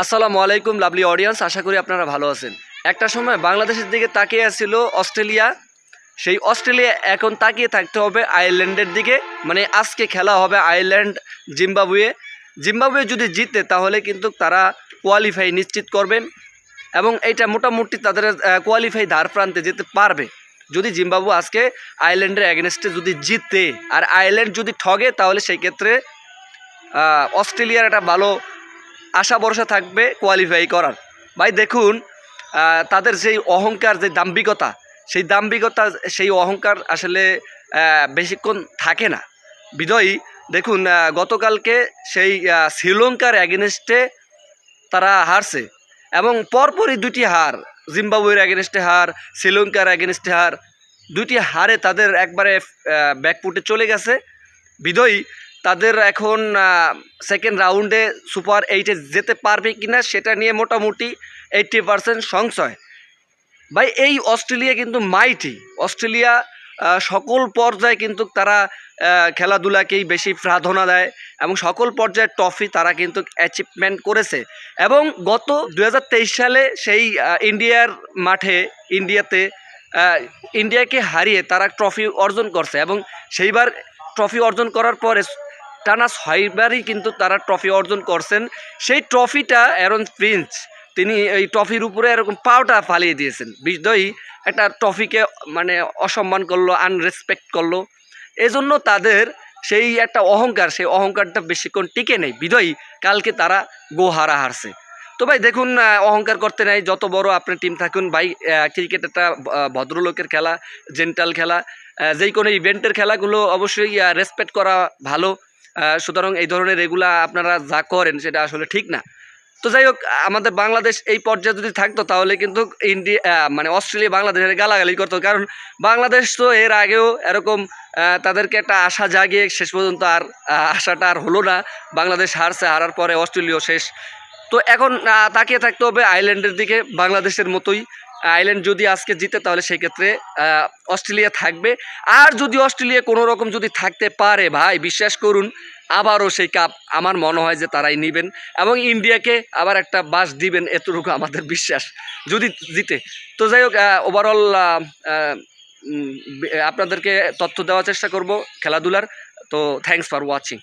আসসালামু আলাইকুম lovely audience, আশা করি আপনারা ভালো আছেন। একটা সময় বাংলাদেশের দিকে তাকিয়ে ছিল অস্ট্রেলিয়া, সেই অস্ট্রেলিয়া এখন তাকিয়ে থাকতে হবে আয়ারল্যান্ডের দিকে। মানে আজকে খেলা হবে আয়ারল্যান্ড জিম্বাবুয়ে। জিম্বাবুয়ে যদি জিতে তাহলে কিন্তু তারা কোয়ালিফাই নিশ্চিত করবেন এবং এইটা মোটামুটি তাদের কোয়ালিফাই ধার প্রান্তে যেতে পারবে যদি জিম্বাবু আজকে আয়ারল্যান্ডের অ্যাগেনস্টে যদি জিতে। আর আয়ারল্যান্ড যদি ঠগে তাহলে সেই ক্ষেত্রে অস্ট্রেলিয়ার একটা ভালো আশা ভরসা থাকবে কোয়ালিফাই করার। ভাই দেখুন, তাদের যেই অহংকার, যে দাম্ভিকতা, সেই অহংকার আসলে বেশিক্ষণ থাকে না। বিজয়ী দেখুন, গতকালকে সেই শ্রীলঙ্কার অ্যাগেনস্টে তারা হারছে এবং পরপরই দুটি হার, জিম্বাবুয়ের অ্যাগেনস্টে হার, শ্রীলঙ্কার অ্যাগেনস্টে হার, দুটি হারে তাদের একবারে ব্যাকফুটে চলে গেছে। বিজয়ী তাদের এখন সেকেন্ড রাউন্ডে সুপার 8-এ যেতে পারবে কিনা সেটা নিয়ে মোটামুটি 80% সংশয়। ভাই এই অস্ট্রেলিয়া কিন্তু মাইটি। অস্ট্রেলিয়া সকল পর্যায়ে কিন্তু তারা খেলাধুলাকেই বেশি প্রাধান্য দেয় এবং সকল পর্যায়ের ট্রফি তারা কিন্তু অ্যাচিভমেন্ট করেছে। এবং গত 2023 সালে সেই ইন্ডিয়াতে ইন্ডিয়াকে হারিয়ে তারা ট্রফি অর্জন করছে এবং সেইবার ট্রফি অর্জন করার পরে টানা 6বারই কিন্তু তারা ট্রফি অর্জন করছেন। সেই ট্রফিটা অ্যারন ফিঞ্চ তিনি এই ট্রফির উপরে এরকম পাওটা ফালিয়ে দিয়েছেন। বিজয়ী একটা ট্রফিকে মানে অসম্মান করলো, আনরেসপেক্ট করলো। এজন্য তাদের সেই একটা অহংকার, সেই অহংকারটা বেশিক্ষণ টিকে নেই। বিজয়ী কালকে তারা হারছে। তো ভাই দেখুন, অহংকার করতে নাই, যত বড় আপনার টিম থাকুন ভাই, ক্রিকেট একটা ভদ্রলোকের খেলা, জেন্টাল খেলা। যেই কোনো ইভেন্টের খেলাগুলো অবশ্যই রেসপেক্ট করা ভালো। সুতরাং এই ধরনের এগুলা আপনারা যা করেন সেটা আসলে ঠিক না। তো যাই হোক, আমাদের বাংলাদেশ এই পর্যায়ে যদি থাকতো তাহলে কিন্তু মানে অস্ট্রেলিয়া বাংলাদেশের গালাগালি করতো। কারণ বাংলাদেশ তো এর আগেও এরকম তাদেরকে একটা আশা জাগিয়ে শেষ পর্যন্ত আর আশাটা আর হলো না। বাংলাদেশ হারছে, হারার পরে অস্ট্রেলিয়াও শেষ। তো এখন তাকিয়ে থাকতে হবে আয়ারল্যান্ডের দিকে, বাংলাদেশের মতোই। আয়ারল্যান্ড যদি আজকে জিতে তাহলে সেই ক্ষেত্রে অস্ট্রেলিয়া থাকবে। আর যদি অস্ট্রেলিয়া কোনো রকম যদি থাকতে পারে ভাই, বিশ্বাস করুন আবারও সেই কাপ আমার মনে হয় যে তারাই নেবেন এবং ইন্ডিয়াকে আবার একটা বাস দিবেন, এতটুকু আমাদের বিশ্বাস যদি জিতে। তো যাই হোক, ওভারঅল আপনাদেরকে তথ্য দেওয়ার চেষ্টা করব খেলাধুলার। তো থ্যাংকস ফর ওয়াচিং।